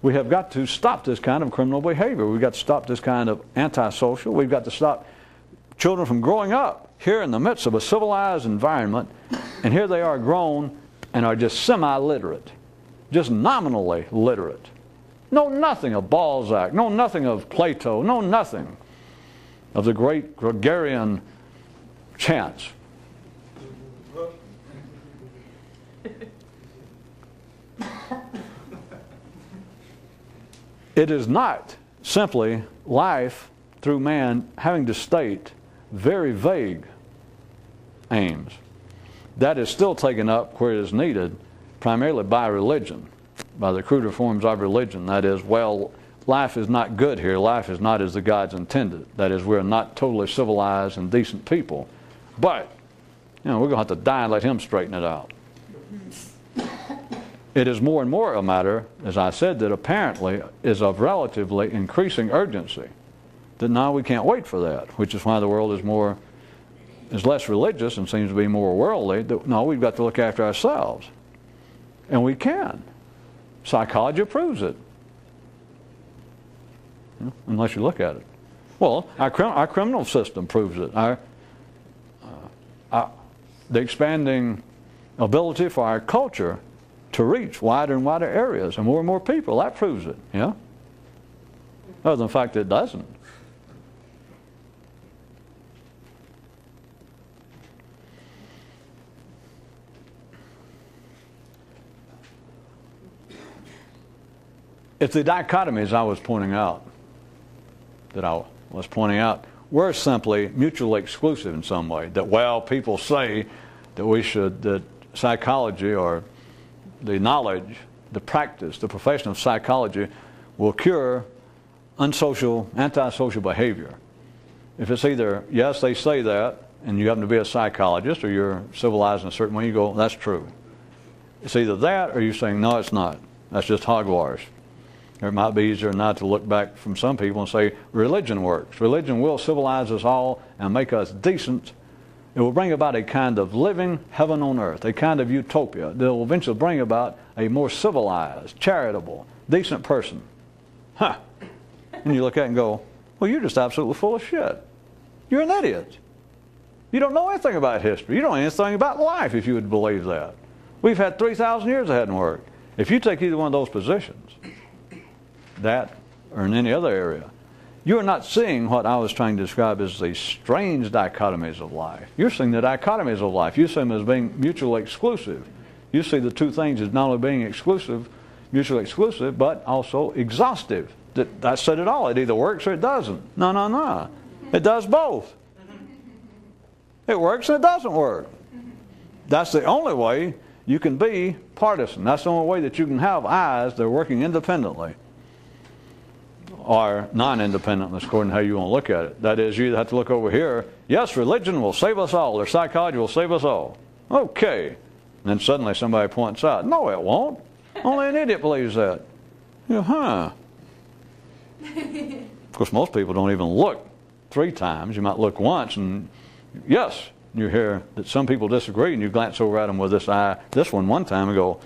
We have got to stop this kind of criminal behavior. We've got to stop this kind of antisocial. We've got to stop children from growing up here in the midst of a civilized environment, and here they are grown and are just semi-literate, just nominally literate. Know nothing of Balzac, know nothing of Plato, know nothing of the great Gregorian chants. It is not simply life through man having to state very vague aims. That is still taken up where it is needed, primarily by religion, by the cruder forms of religion. That is, well, life is not good here. Life is not as the gods intended. That is, we're not totally civilized and decent people. But, we're going to have to die and let him straighten it out. It is more and more a matter, as I said, that apparently is of relatively increasing urgency. That now we can't wait for that, which is why the world is less religious and seems to be more worldly. That, no, we've got to look after ourselves. And we can. Psychology proves it. Unless you look at it. Well, our criminal system proves it. The expanding ability for our culture to reach wider and wider areas and more people, that proves it. Yeah? Other than the fact that it doesn't. If the dichotomies I was pointing out, were simply mutually exclusive in some way, that, well, people say that psychology or the knowledge, the practice, the profession of psychology will cure antisocial behavior. If it's either, yes, they say that, and you happen to be a psychologist, or you're civilized in a certain way, you go, that's true. It's either that, or you're saying, no, it's not. That's just hogwash. It might be easier not to look back from some people and say, religion works. Religion will civilize us all and make us decent. It will bring about a kind of living heaven on earth, a kind of utopia that will eventually bring about a more civilized, charitable, decent person. Huh. And you look at it and go, well, you're just absolutely full of shit. You're an idiot. You don't know anything about history. You don't know anything about life if you would believe that. We've had 3,000 years that hadn't worked. If you take either one of those positions, that or in any other area, you're not seeing what I was trying to describe as the strange dichotomies of life. You're seeing the dichotomies of life. You see them as being mutually exclusive. You see the two things as not only being exclusive, mutually exclusive, but also exhaustive. That said it all. It either works or it doesn't. No, no, no. It does both. It works and it doesn't work. That's the only way you can be partisan. That's the only way that you can have eyes that are working independently or non-independently, according to how you want to look at it. That is, you have to look over here. Yes, religion will save us all, or psychology will save us all. Okay. And then suddenly somebody points out, no, it won't. Only an idiot believes that. Huh. Of course, most people don't even look 3 times. You might look once, and yes, you hear that some people disagree, and you glance over at them with this eye, this one time, and go,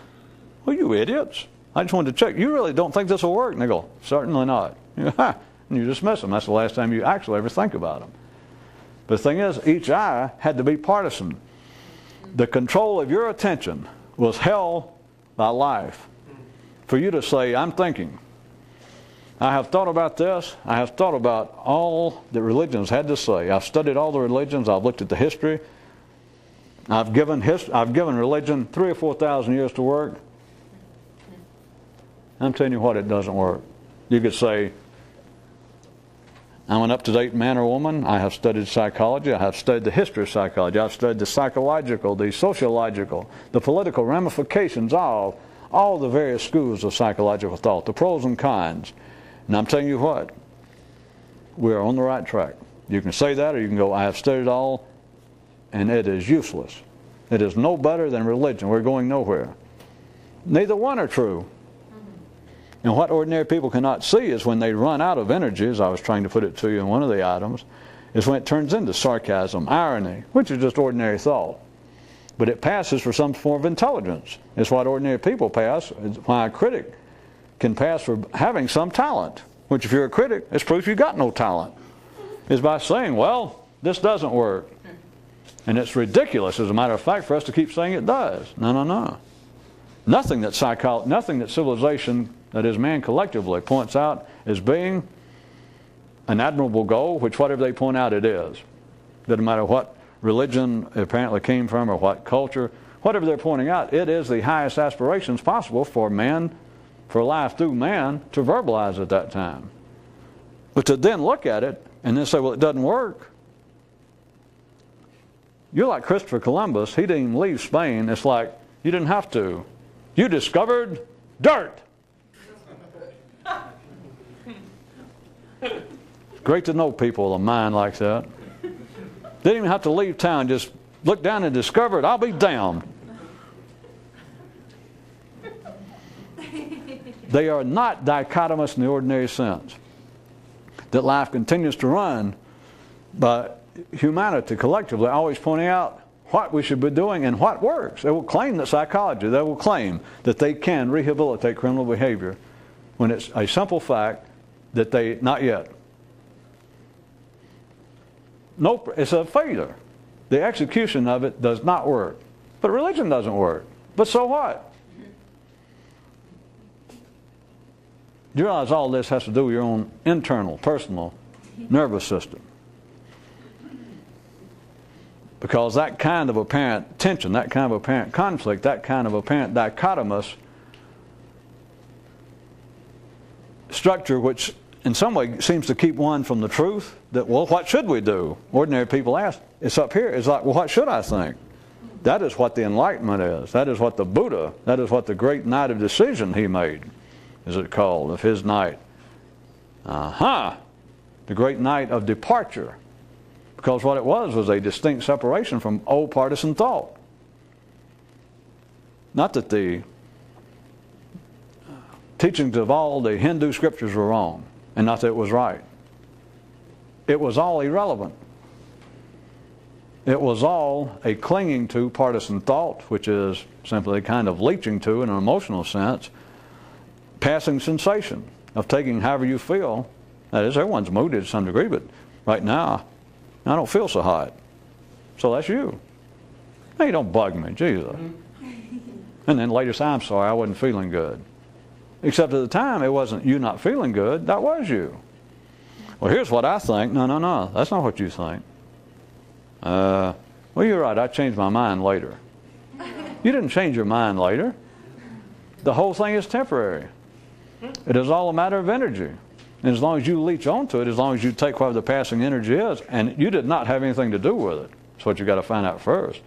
well, you idiots. I just wanted to check. You really don't think this will work? And they go, certainly not. And you dismiss them. That's the last time you actually ever think about them. But the thing is, each eye had to be partisan. The control of your attention was held by life. For you to say, I'm thinking. I have thought about this. I have thought about all that religions had to say. I've studied all the religions. I've looked at the history. I've given religion 3,000 or 4,000 years to work. I'm telling you what, it doesn't work. You could say, I'm an up-to-date man or woman. I have studied psychology. I have studied the history of psychology. I've studied the psychological, the sociological, the political ramifications of all the various schools of psychological thought, the pros and cons. And I'm telling you what, we are on the right track. You can say that, or you can go, I have studied all, and it is useless. It is no better than religion. We're going nowhere. Neither one are true. And what ordinary people cannot see is when they run out of energy, as I was trying to put it to you in one of the items, is when it turns into sarcasm, irony, which is just ordinary thought. But it passes for some form of intelligence. It's what ordinary people pass. It's why a critic can pass for having some talent, which if you're a critic, it's proof you got no talent. Is by saying, well, this doesn't work. And it's ridiculous, as a matter of fact, for us to keep saying it does. No, no, no. Nothing that civilization, that is man collectively, points out as being an admirable goal, which whatever they point out it is. Doesn't matter what religion apparently came from or what culture, whatever they're pointing out, it is the highest aspirations possible for man, for life through man, to verbalize at that time. But to then look at it and then say, well, it doesn't work. You're like Christopher Columbus. He didn't even leave Spain. It's like, you didn't have to. You discovered dirt. Great to know people with a mind like that. Didn't even have to leave town. Just look down and discover it. I'll be damned. They are not dichotomous in the ordinary sense. That life continues to run by humanity collectively always pointing out what we should be doing and what works. They will claim that psychology, they will claim that they can rehabilitate criminal behavior when it's a simple fact that they, not yet. Nope, it's a failure. The execution of it does not work. But religion doesn't work. But so what? Do you realize all this has to do with your own internal, personal nervous system? Because that kind of apparent tension, that kind of apparent conflict, that kind of apparent dichotomous structure, which in some way seems to keep one from the truth, that, well, what should we do? Ordinary people ask. It's up here. It's like, well, what should I think? That is what the Enlightenment is. That is what the Buddha, that is what the great night of decision he made, is it called, of his night. The great night of departure. Because what it was a distinct separation from old partisan thought. Not that the teachings of all the Hindu scriptures were wrong, and not that it was right. It was all irrelevant. It was all a clinging to partisan thought, which is simply a kind of leeching to, in an emotional sense, passing sensation of taking however you feel. That is, everyone's moody to some degree, but right now, I don't feel so hot. So that's you. Hey, don't bug me, Jesus. And then later say, I'm sorry, I wasn't feeling good. Except at the time, it wasn't you not feeling good, that was you. Well, here's what I think. No, that's not what you think. Well, you're right, I changed my mind later. You didn't change your mind later. The whole thing is temporary. It is all a matter of energy. And as long as you leech onto it, as long as you take whatever the passing energy is, and you did not have anything to do with it. That's what you got to find out first.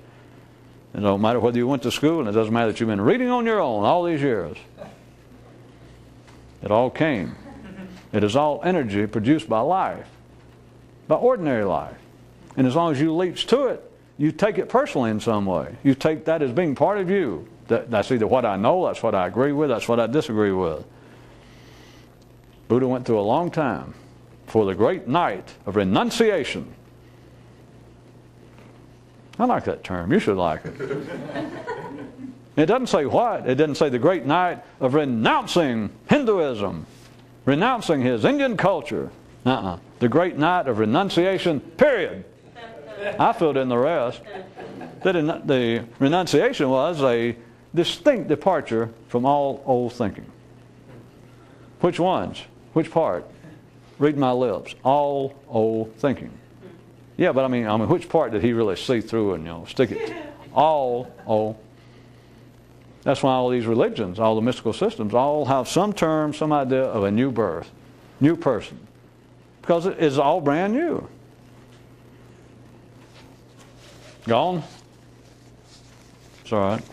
It don't matter whether you went to school, and it doesn't matter that you've been reading on your own all these years. It all came. It is all energy produced by life, by ordinary life. And as long as you leech to it, you take it personally in some way. You take that as being part of you. That's either what I know, that's what I agree with, that's what I disagree with. Buddha went through a long time for the great night of renunciation. I like that term. You should like it. It doesn't say what. It doesn't say the great night of renouncing Hinduism, renouncing his Indian culture. The great night of renunciation, period. I filled in the rest. The renunciation was a distinct departure from all old thinking. Which ones? Which part? Read my lips. All old thinking. Yeah, but I mean, which part did he really see through and stick it? All old. That's why all these religions, all the mystical systems, all have some term, some idea of a new birth, new person, because it is all brand new. Gone? It's all right.